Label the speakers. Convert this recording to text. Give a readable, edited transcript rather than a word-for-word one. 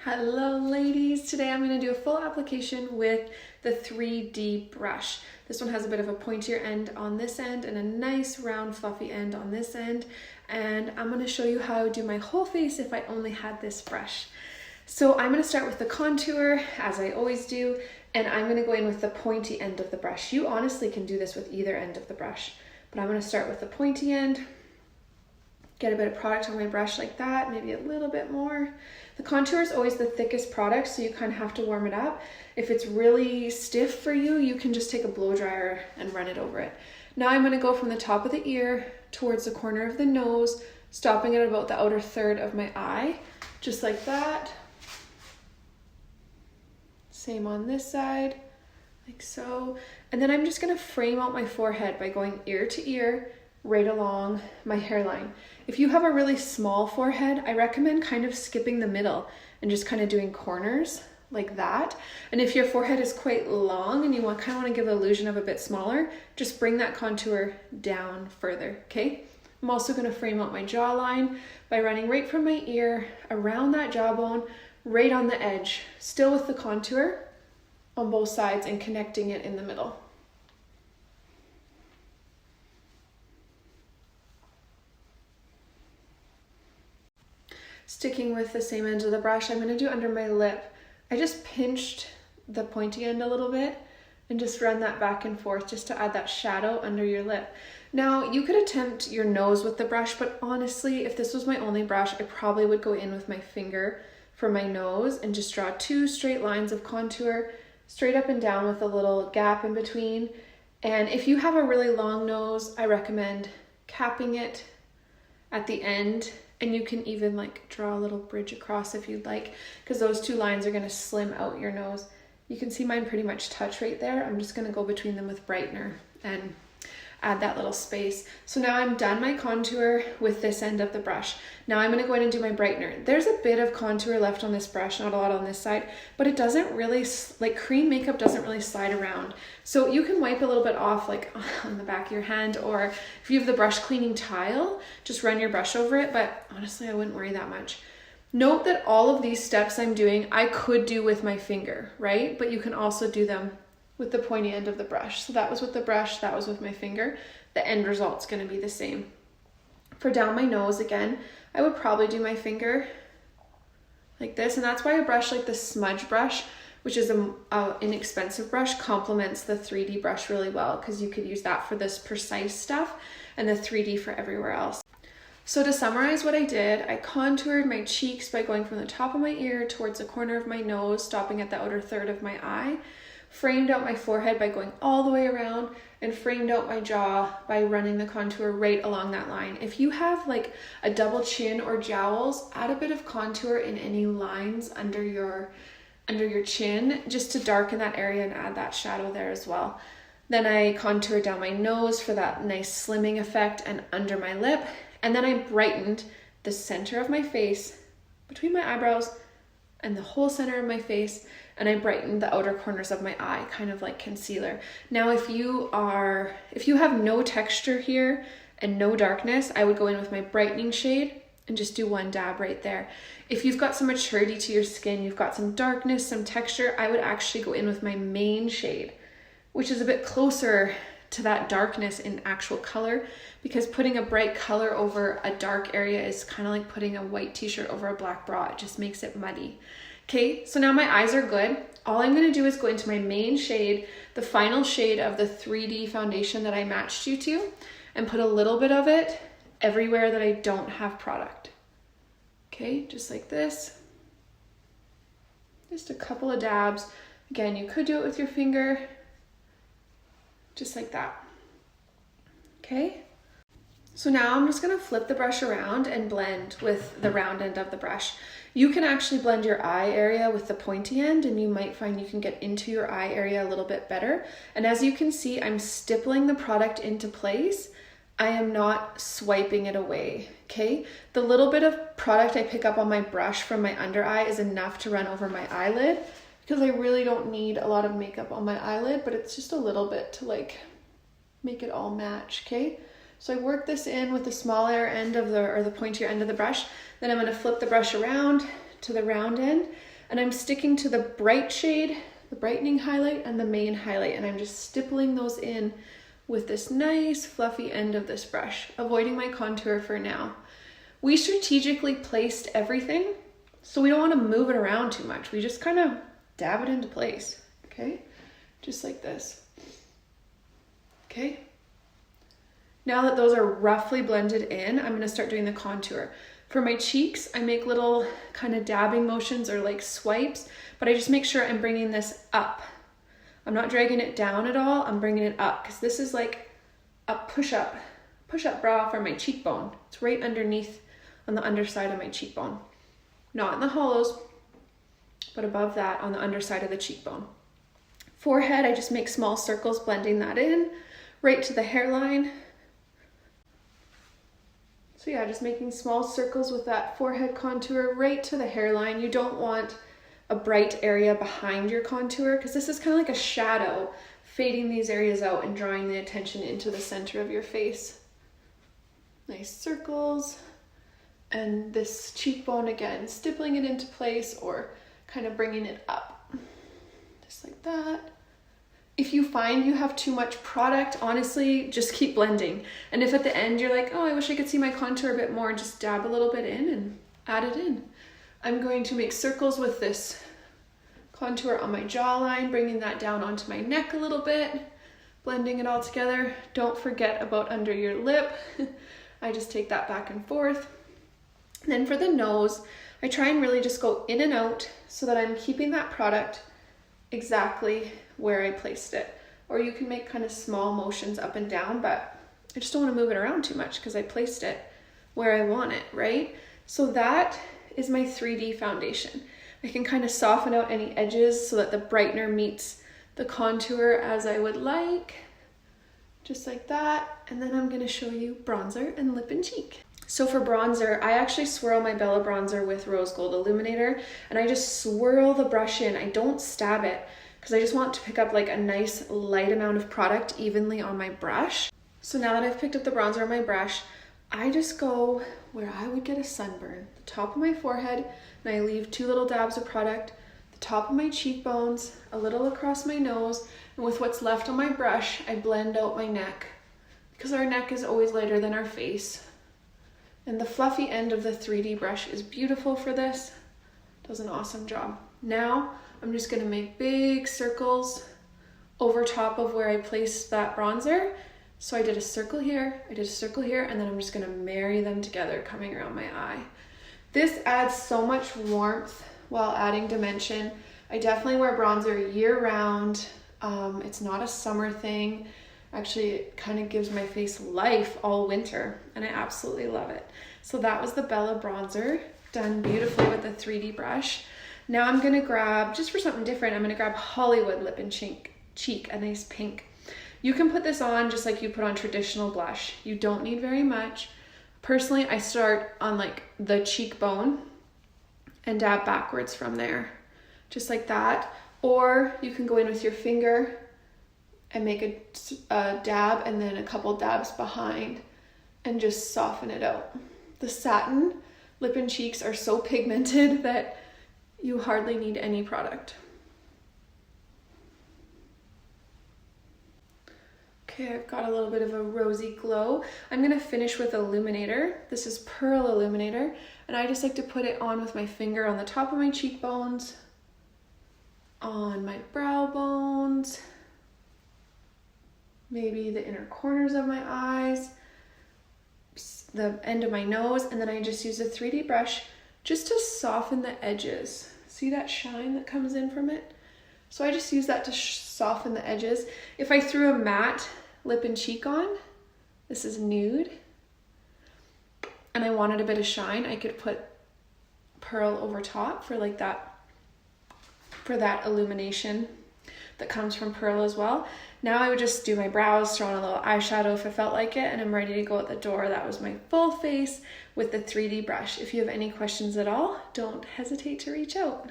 Speaker 1: Hello ladies, today I'm going to do a full application with the 3D brush. This one has a bit of a pointier end on this end and a nice round fluffy end on this end, and I'm going to show you how I would do my whole face if I only had this brush. So I'm going to start with the contour as I always do, and I'm going to go in with the pointy end of the brush. You honestly can do this with either end of the brush, but I'm going to start with the pointy end. Get a bit of product on my brush like that, maybe a little bit more. The contour is always the thickest product, so you kind of have to warm it up. If it's really stiff for you, you can just take a blow dryer and run it over it. Now I'm going to go from the top of the ear towards the corner of the nose, stopping at about the outer third of my eye, just like that. Same on this side, like so. And then I'm just going to frame out my forehead by going ear to ear, right along my hairline. If you have a really small forehead, I recommend kind of skipping the middle and just kind of doing corners like that. And if your forehead is quite long and you kind of want to give the illusion of a bit smaller, just bring that contour down further, okay? I'm also going to frame out my jawline by running right from my ear around that jawbone, right on the edge, still with the contour on both sides and connecting it in the middle. Sticking with the same end of the brush, I'm going to do under my lip. I just pinched the pointy end a little bit and just run that back and forth just to add that shadow under your lip. Now, you could attempt your nose with the brush, but honestly, if this was my only brush, I probably would go in with my finger for my nose and just draw two straight lines of contour, straight up and down with a little gap in between. And if you have a really long nose, I recommend capping it at the end. And you can even like draw a little bridge across if you'd like, because those two lines are going to slim out your nose. You can see mine pretty much touch right there. I'm just going to go between them with brightener and add that little space. So now I'm done my contour with this end of the brush. Now I'm going to go in and do my brightener. There's a bit of contour left on this brush, not a lot on this side, but it doesn't really, like cream makeup doesn't really slide around. So you can wipe a little bit off like on the back of your hand, or if you have the brush cleaning tile, just run your brush over it, but honestly, I wouldn't worry that much. Note that all of these steps I'm doing, I could do with my finger, right? But you can also do them with the pointy end of the brush. So that was with the brush, that was with my finger. The end result's gonna be the same. For down my nose, again, I would probably do my finger like this, and that's why a brush like the smudge brush, which is an inexpensive brush, complements the 3D brush really well, because you could use that for this precise stuff and the 3D for everywhere else. So to summarize what I did, I contoured my cheeks by going from the top of my ear towards the corner of my nose, stopping at the outer third of my eye, framed out my forehead by going all the way around, and framed out my jaw by running the contour right along that line. If you have like a double chin or jowls, add a bit of contour in any lines under your chin just to darken that area and add that shadow there as well. Then I contoured down my nose for that nice slimming effect and under my lip. And then I brightened the center of my face between my eyebrows and the whole center of my face, and I brightened the outer corners of my eye, kind of like concealer. Now, if you have no texture here and no darkness, I would go in with my brightening shade and just do one dab right there. If you've got some maturity to your skin, you've got some darkness, some texture, I would actually go in with my main shade, which is a bit closer to that darkness in actual color, because putting a bright color over a dark area is kind of like putting a white t-shirt over a black bra. It just makes it muddy. Okay, so now my eyes are good. All I'm going to do is go into my main shade, the final shade of the 3D foundation that I matched you to, and put a little bit of it everywhere that I don't have product. Okay, just like this. Just a couple of dabs. Again, you could do it with your finger, just like that. Okay. So now I'm just going to flip the brush around and blend with the round end of the brush. You can actually blend your eye area with the pointy end, and you might find you can get into your eye area a little bit better. And as you can see, I'm stippling the product into place. I am not swiping it away, okay? The little bit of product I pick up on my brush from my under eye is enough to run over my eyelid, because I really don't need a lot of makeup on my eyelid, but it's just a little bit to like make it all match, okay? So I work this in with the smaller end of the pointier end of the brush. Then I'm going to flip the brush around to the round end, And I'm sticking to the bright shade, the brightening highlight, and the main highlight, and I'm just stippling those in with this nice fluffy end of this brush, avoiding my contour for now. We strategically placed everything, so we don't want to move it around too much. We just kind of dab it into place, okay? Just like this, okay? Now that those are roughly blended in, I'm gonna start doing the contour. For my cheeks, I make little kind of dabbing motions or like swipes, but I just make sure I'm bringing this up. I'm not dragging it down at all, I'm bringing it up, because this is like a push-up brow for my cheekbone. It's right underneath on the underside of my cheekbone. Not in the hollows, but above that on the underside of the cheekbone. Forehead, I just make small circles blending that in, right to the hairline. So yeah, just making small circles with that forehead contour right to the hairline. You don't want a bright area behind your contour, because this is kind of like a shadow, fading these areas out and drawing the attention into the center of your face. Nice circles. And this cheekbone again, stippling it into place or kind of bringing it up. Just like that. If you find you have too much product, honestly, just keep blending. And if at the end you're like, oh, I wish I could see my contour a bit more, just dab a little bit in and add it in. I'm going to make circles with this contour on my jawline, bringing that down onto my neck a little bit, blending it all together. Don't forget about under your lip. I just take that back and forth. And then for the nose, I try and really just go in and out so that I'm keeping that product exactly where I placed it. Or you can make kind of small motions up and down, but I just don't want to move it around too much because I placed it where I want it, right? So that is my 3D foundation. I can kind of soften out any edges so that the brightener meets the contour as I would like, just like that. And then I'm going to show you bronzer and lip and cheek. So for bronzer, I actually swirl my Bella bronzer with rose gold illuminator, and I just swirl the brush in. I don't stab it because I just want to pick up like a nice light amount of product evenly on my brush. So now that I've picked up the bronzer on my brush, I just go where I would get a sunburn, the top of my forehead, and I leave 2 little dabs of product, the top of my cheekbones, a little across my nose, and with what's left on my brush, I blend out my neck because our neck is always lighter than our face. And the fluffy end of the 3D brush is beautiful for this. Does an awesome job. Now I'm just gonna make big circles over top of where I placed that bronzer. So I did a circle here, I did a circle here, and then I'm just gonna marry them together coming around my eye. This adds so much warmth while adding dimension. I definitely wear bronzer year round. It's not a summer thing. Actually, it kind of gives my face life all winter, and I absolutely love it. So that was the Bella bronzer, done beautifully with the 3D brush. Now I'm gonna grab, just for something different, I'm gonna grab Hollywood lip and cheek, a nice pink. You can put this on just like you put on traditional blush. You don't need very much. Personally, I start on like the cheekbone and dab backwards from there, just like that. Or you can go in with your finger and make a dab and then a couple dabs behind and just soften it out. The satin lip and cheeks are so pigmented that you hardly need any product. Okay, I've got a little bit of a rosy glow. I'm gonna finish with illuminator. This is Pearl Illuminator, and I just like to put it on with my finger on the top of my cheekbones, on my brow bones, maybe the inner corners of my eyes, the end of my nose, and then I just use a 3D brush just to soften the edges. See that shine that comes in from it? So I just use that to soften the edges. If I threw a matte lip and cheek on, this is nude, and I wanted a bit of shine, I could put Pearl over top for like that, for that illumination that comes from Pearl as well. Now I would just do my brows, throw on a little eyeshadow if I felt like it, and I'm ready to go at the door. That was my full face with the 3D brush. If you have any questions at all, don't hesitate to reach out.